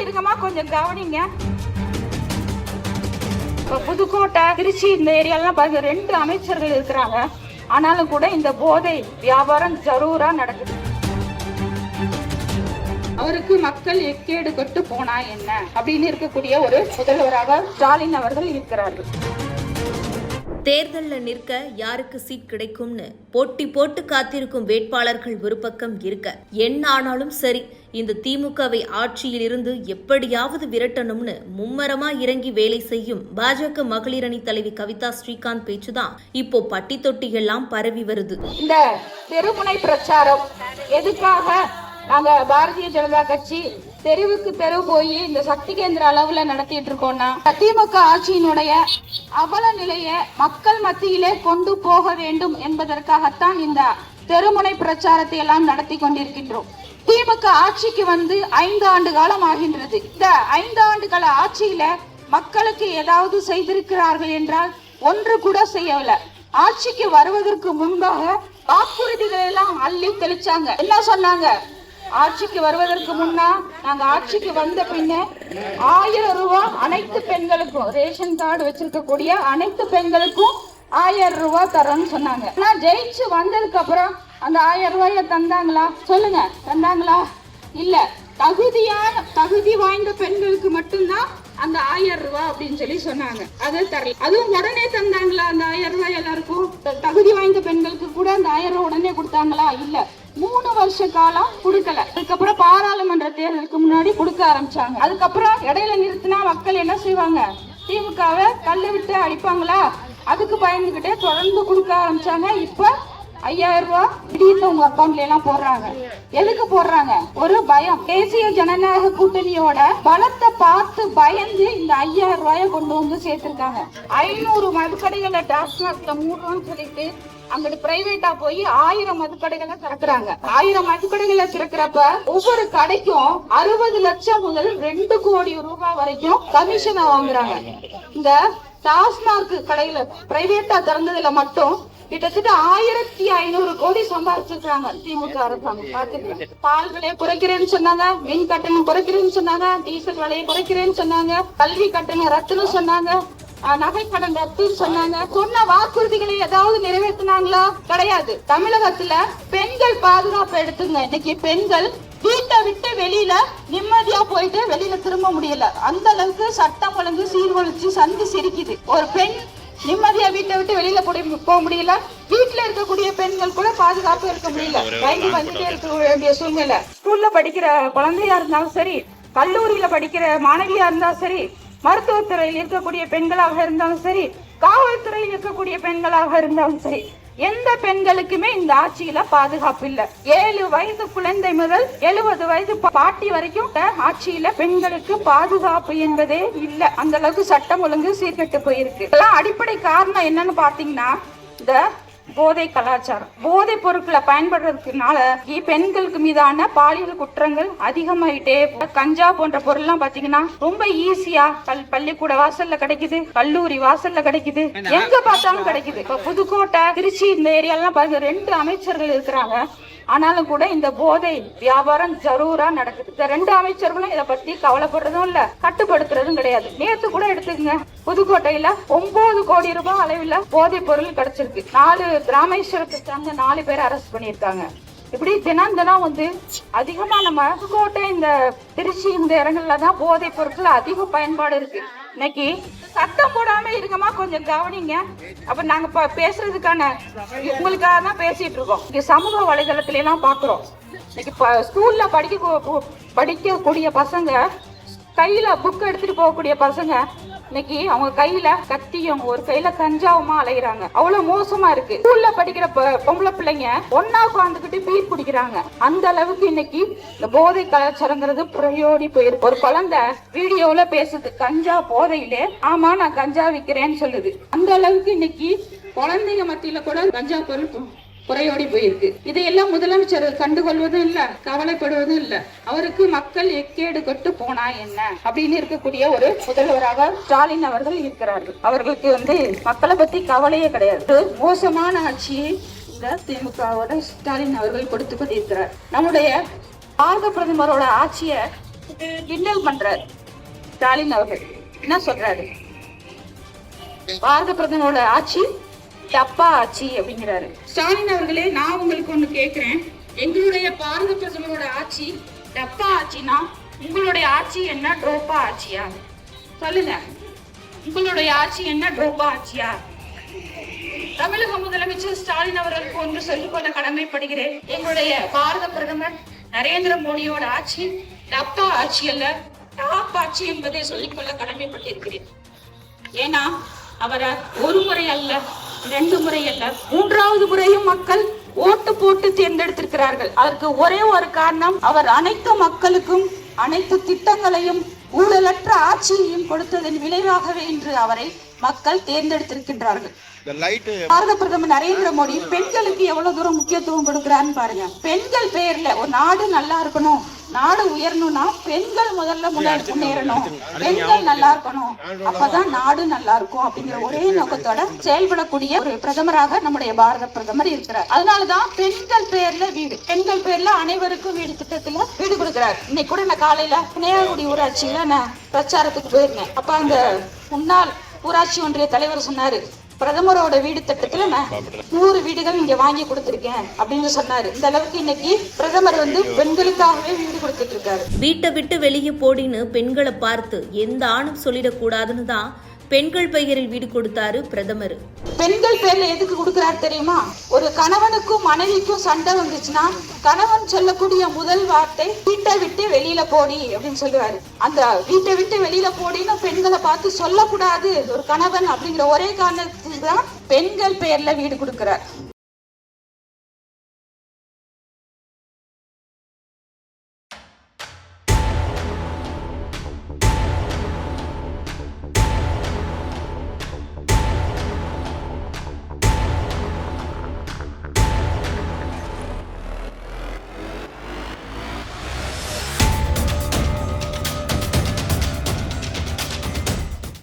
இருக்கமா கொஞ்சம் கவனிங்க. இப்ப புதுக்கோட்டை, திருச்சி இந்த ஏரியாலாம் பாருங்க, 2 அமைச்சர்கள் இருக்கிறாங்க. ஆனாலும் கூட இந்த போதை வியாபாரம் ஜரூரா நடக்குது. அவருக்கு மக்கள் எக்கேடு கொட்டு போனா என்ன அப்படின்னு இருக்கக்கூடிய ஒரு முதல்வராக ஸ்டாலின் அவர்கள் இருக்கிறார்கள். தேர்தல்ல நிற்க யாருக்கு சீட் கிடைக்கும்னு போட்டி போட்டு காத்திருக்கும் வேட்பாளர்கள் ஒரு பக்கம் இருக்க, என்ன ஆனாலும் சரி இந்த திமுகவை ஆட்சியில் இருந்து எப்படியாவது விரட்டணும்னு மும்மரமா இறங்கி வேலை செய்யும் பாஜக மகளிர் அணி தலைவி கவிதா ஸ்ரீகாந்த் பேச்சுதான் இப்போ பட்டி தொட்டி எல்லாம் பரவி வருது. இந்த தெருமுனை பிரச்சாரம் எதுக்காக நாங்க பாரதிய ஜனதா கட்சி தெருவுக்கு தெரு போய் இந்த சக்தி கேந்திர அளவுல நடத்திட்டு இருக்கோம்னா, திமுக ஆட்சியினுடைய அவல நிலைய மக்கள் மத்தியிலே கொண்டு போக வேண்டும் என்பதற்காகத்தான் இந்த தெருமுனை பிரச்சாரத்தை எல்லாம் நடத்தி கொண்டிருக்கின்றோம். திமுக ஆட்சிக்கு 5 ஆண்டு காலம் ஆகின்றது. இந்த 5 ஆண்டு கால ஆட்சியில மக்களுக்கு ஏதாவது செய்திருக்கிறார்கள் என்றால் ஒன்று கூட செய்யவில்லை. ஆட்சிக்கு வருவதற்கு முன்பாக வாக்குறுதிகள் எல்லாம் அள்ளி தெளிச்சாங்க. என்ன சொன்னாங்க? ஆட்சிக்கு வருவதற்கு முன்னா நாங்க ஆட்சிக்கு வந்த பின்ன 1000 ரூபாய் அனைத்து பெண்களுக்கும், ரேஷன் கார்டு வச்சிருக்கக்கூடிய அனைத்து பெண்களுக்கும் 1000 ரூபாய் தரோம்னு சொன்னாங்க. நான் ஜெயிச்சு வந்ததுக்கு அப்புறம் அந்த 1000 ரூபாய தந்தாங்களா? சொல்லுங்க, தந்தாங்களா? இல்ல. தகுதி வாய்ந்த பெண்களுக்கு மட்டும்தான் அந்த 1000 ரூபாய் அப்படின்னு சொல்லி சொன்னாங்க. அது தரல. அதுவும் உடனே தந்தாங்களா? அந்த 1000 ரூபாய் எல்லாருக்கும் தகுதி வாய்ந்த பெண்களுக்கு கூட அந்த 1000 ரூபாய் உடனே கொடுத்தாங்களா? இல்ல. 3 வருஷ காலம் கொடுக்கல. அதுக்கப்புறம் பாராளுமன்ற தேர்தலுக்கு முன்னாடி கொடுக்க ஆரம்பிச்சாங்க. அதுக்கப்புறம் இடையில நிறுத்தினா மக்கள் என்ன செய்வாங்க? திமுகவை கல்லு விட்டு அடிப்பாங்களா? அதுக்கு பயந்துகிட்டே தொடர்ந்து கொடுக்க ஆரம்பிச்சாங்க. இப்ப 5000 ரூபாய் திடீர்னு உங்க அக்கௌண்ட்ல எல்லாம் போடுறாங்க. எதுக்கு போடுறாங்க? ஒரு பயம். தேசிய ஜனநாயக கூட்டணியோட பலத்தை பார்த்து பயந்து இந்த 5000 ரூபாய கொண்டு வந்து சேர்த்திருக்காங்க. 500 மதுக்கடைகளை டாஸ்மாக்ல மூடுறோம்னு சொல்லிட்டு அங்கிட்டு பிரைவேட்டா போய் 1000 மதுக்கடைகளை திறக்கிறாங்க. 1000 மதுக்கடைகளை திறக்கிறப்ப ஒவ்வொரு கடைக்கும் 60 லட்சம் முதல் 2 கோடி ரூபாய் வரைக்கும் கமிஷனை வாங்குறாங்க. இந்த டாஸ்மாக் கடையில பிரைவேட்டா திறந்ததுல மட்டும் கிட்டத்தட்ட 1500 கோடி சம்பாதிச்சிருக்காங்க திமுக அரசாங்கம். பாத்துக்கலாம். பால் விலையை குறைக்கிறேன்னு சொன்னாங்க, மின் கட்டணம் குறைக்கிறேன்னு சொன்னாங்க, டீசல் விலையை குறைக்கிறேன்னு சொன்னாங்க, கல்வி கட்டணம் ரத்துன்னு சொன்னாங்க, நகை கடன் ரத்து சொன்னாங்க. சொன்ன வாக்குறுதிகளை ஏதாவது நிறைவேற்றினாங்களா? கிடையாது. தமிழகத்துல பெண்கள் பாதுகாப்பு எடுத்துங்க. இன்னைக்கு பெண்கள் வீட்டை விட்டு வெளியில நிம்மதியா போயிட்டு வெளியில திரும்ப முடியல. அந்த அளவுக்கு சட்டம் ஒழுங்கு சீர்குலைச்சு சந்தி சிரிக்குது. ஒரு பெண் நிம்மதியா வீட்டை விட்டு வெளியில போக முடியல. வீட்டுல இருக்கக்கூடிய பெண்கள் கூட பாதுகாப்பு இருக்க முடியல. பயந்து வந்துட்டே இருக்க வேண்டிய சூழ்நிலை. ஸ்கூல்ல படிக்கிற குழந்தையா இருந்தாலும் சரி, கல்லூரியில படிக்கிற மாணவியா இருந்தாலும் சரி, மருத்துவத்துறையில் இருக்கக்கூடிய பெண்களாக இருந்தாலும் சரி, காவல்துறையில் இருக்கக்கூடிய பெண்களாக இருந்தாலும் சரி, எந்த பெண்களுக்குமே இந்த ஆட்சியில பாதுகாப்பு இல்ல. 7 வயது குழந்தை முதல் 70 வயது பாட்டி வரைக்கும் ஆட்சியில பெண்களுக்கு பாதுகாப்பு என்பதே இல்ல. அந்த அளவுக்கு சட்டம் ஒழுங்கு சீர்கெட்டு போயிருக்கு. இதெல்லாம் அடிப்படை காரணம் என்னன்னு பாத்தீங்கன்னா, இந்த போதை கலாச்சாரம். போதை பொருட்களை பயன்படுறதுனால பெண்களுக்கு மீதான பாலியல் குற்றங்கள் அதிகமாயிட்டே. கஞ்சா போன்ற பொருள் எல்லாம் பாத்தீங்கன்னா ரொம்ப ஈஸியா பள்ளிக்கூட வாசல்ல கிடைக்குது, கல்லூரி வாசல்ல கிடைக்குது, எங்க பார்த்தாலும் கிடைக்குது. இப்ப புதுக்கோட்டை, திருச்சி இந்த ஏரியாலாம் பாருங்க, 2 அமைச்சர்கள் இருக்கிறாங்க. ஆனாலும் கூட இந்த போதை வியாபாரம் ஜரூரா நடக்குது. இந்த 2 அமைச்சர்களும் இதை பத்தி கவலைப்படுறதும் இல்ல, கட்டுப்படுத்துறதும் கிடையாது. நேத்து கூட எடுத்துக்கங்க, புதுக்கோட்டையில 9 கோடி ரூபாய் அளவில் போதை பொருள் கிடைச்சிருக்கு. 4 ராமேஸ்வரத்தை சேர்ந்த 4 பேர் அரெஸ்ட் பண்ணியிருக்காங்க. இப்படி தினம் அதிகமா நம்ம புதுக்கோட்டை, இந்த திருச்சி இந்த இடங்கள்ல தான் போதை பொருட்கள் அதிக பயன்பாடு இருக்கு. இன்னைக்கு சட்டம் போடாம இருக்கமா கொஞ்சம் கவனிங்க. அப்ப நாங்க பேசுறதுக்கான உங்களுக்காக தான் பேசிட்டு இருக்கோம். இங்க சமூக வலைதளத்துல எல்லாம் பாக்குறோம். இன்னைக்கு ஸ்கூல்ல படிக்கக்கூடிய பசங்க, கையில புக் எடுத்துட்டு போகக்கூடிய பசங்க, இன்னைக்கு அவங்க கையில கத்தியும் ஒரு கையில கஞ்சாவுமா அலைகிறாங்க. அவ்வளவு மோசமா இருக்கு. ஸ்கூல்ல படிக்கிற பொம்பளை பிள்ளைங்க ஒன்னா உட்காந்துக்கிட்டு பீர் குடிக்கிறாங்க. அந்த அளவுக்கு இன்னைக்கு இந்த போதை கலாச்சாரங்கிறது புறையோடி போயிருக்கு. ஒரு குழந்தை வீடியோல பேசுது, கஞ்சா போதையிலே, ஆமா நான் கஞ்சா விக்கிறேன்னு சொல்லுது. அந்த அளவுக்கு இன்னைக்கு குழந்தைங்க மத்தியில கூட கஞ்சா பொருள் குறையோடி போயிருக்கு. இதையெல்லாம் முதலமைச்சர் கண்டுகொள்வதும் இல்ல, கவலைப்படுவதும் இல்ல. அவருக்கு மக்கள் எக்கேடு கொட்டு போனா என்ன அப்படின்னு இருக்கக்கூடிய ஒரு முதல்வராக ஸ்டாலின் அவர்கள் இருக்கிறார்கள். அவர்களுக்கு மக்களை பத்தி கவலையே கிடையாது. மோசமான ஆட்சியை இந்த திமுகவோட ஸ்டாலின் அவர்கள் கொடுத்து கொண்டிருக்கிறார். நம்முடைய பாரத பிரதமரோட ஆட்சியை கிண்டல் பண்றாரு ஸ்டாலின் அவர்கள். என்ன சொல்றாரு? பாரத பிரதமரோட ஆட்சி தப்பா ஆட்சி அப்படிங்கிறாரு. ஸ்டாலின் அவர்களே, நான் உங்களுக்கு ஒண்ணு கேக்குறேன். எங்களுடைய பாரத பிரதமரோட ஆட்சி தப்பா ஆட்சினா உங்களுடைய ஆட்சி என்ன ட்ரோப்பா ஆட்சியா? சொல்லுங்க, உங்களுடைய ஆட்சி என்ன ட்ரோப்பா ஆட்சியா? தமிழக முதலமைச்சர் ஸ்டாலின் அவர்களுக்கு ஒன்று சொல்லிக்கொள்ள கடமைப்படுகிறேன். எங்களுடைய பாரத பிரதமர் நரேந்திர மோடியோட ஆட்சி தப்பா ஆட்சி அல்ல, டாப் ஆட்சி என்பதை சொல்லிக்கொள்ள கடமைப்பட்டிருக்கிறேன். ஏன்னா அவரை ஒரு முறை அல்ல, 2 முறை அல்ல, 3வது முறையும் மக்கள் ஓட்டு போட்டு தேர்ந்தெடுத்திருக்கிறார்கள். அதற்கு ஒரே ஒரு காரணம், அவர் அனைத்து மக்களுக்கும் அனைத்து திட்டங்களையும் ஊழலற்ற ஆட்சியையும் கொடுத்ததன் விளைவாகவே இன்று அவரை மக்கள் தேர்ந்தெடுத்திருக்கின்றார்கள். பாரத பிரதமர் நரேந்திர மோடி பெண்களுக்கு எவ்வளவு தூரம் முக்கியத்துவம் கொடுக்கிறான்னு பாருங்க. பெண்கள் பெயர்ல ஒரு நாடு நல்லா இருக்கணும், நாடு உயரணும்னா பெண்கள் முதல்ல முன்னேறணும், பெண்கள் நல்லா இருக்கணும், அப்பதான் நாடு நல்லா இருக்கும் அப்படிங்கிற ஒரே நோக்கத்தோட செயல்படக்கூடிய ஒரு பிரதமராக நம்முடைய பாரத பிரதமர் இருக்கிறார். அதனாலதான் பெண்கள் பெயர்ல வீடு, பெண்கள் பெயர்ல அனைவருக்கும் வீடு திட்டத்துல வீடு கொடுக்கிறார். இன்னைக்கு கூட நான் காலையில நேரடி ஊராட்சியில நான் பிரச்சாரத்துக்கு போயிருந்தேன். அப்ப அந்த முன்னாள் ஊராட்சி ஒன்றிய தலைவர் சொன்னாரு, பிரதமரோட வீடு திட்டத்துல நான் 100 வீடுகள் இங்க வாங்கி கொடுத்திருக்கேன் அப்படின்னு சொன்னாரு. இந்த அளவுக்கு இன்னைக்கு பிரதமர் பெண்களுக்காகவே வீடு கொடுத்துட்டு இருக்காரு. வீட்டை விட்டு வெளியே போடின்னு பெண்களை பார்த்து எந்த ஆணும் சொல்லிடக்கூடாதுன்னு தான் பெண்கள் பெயரில் வீடு கொடுத்தாரு பிரதமர். பெண்கள் பெயர்ல எதுக்கு கொடுக்கிறாரு தெரியுமா? ஒரு கணவனுக்கும் மனைவிக்கும் சண்டை வந்துச்சுன்னா கணவன் சொல்லக்கூடிய முதல் வார்த்தை வீட்டை விட்டு வெளியில போடி அப்படின்னு சொல்லுவாரு. அந்த வீட்டை விட்டு வெளியில போடின்னு பெண்களை பார்த்து சொல்லக்கூடாது ஒரு கணவன் அப்படிங்கிற ஒரே காரணத்துக்கு தான் பெண்கள் பெயர்ல வீடு கொடுக்கிறார்.